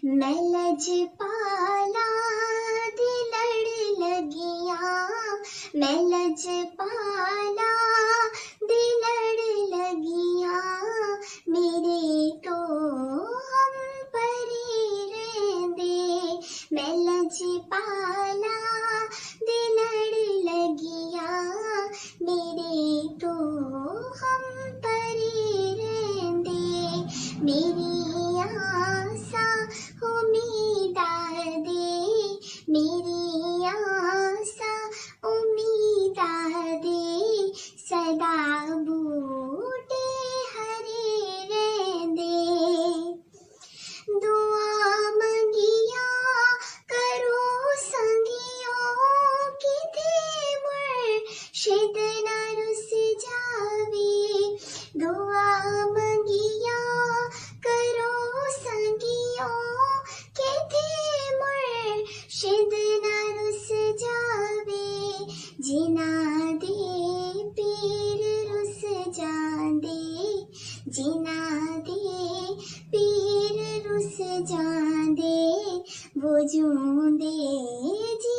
मैं लजपाला दिलड़ लगिया, मैं लजपाला दिलड़ लगिया, मेरे तो हम परी रेंदे। मैं लजपाला दिलड़ लगिया, मेरे तो हम परी रेंदे। मेरी आसा उम्मीदा दे, मेरी आसा उम्मीदा दे, सदा बूटे हरे रेंदे। दुआ मंगिया करो संगियों, किथे मुर्शिद ना रुस जावे। दुआ मंगिया करो संगियों, किथे मुर्शिद ना रुस जावे। जिना दे पीर रुस जांदे, जिना दे पीर रुस जांदे, वो जूंदे जी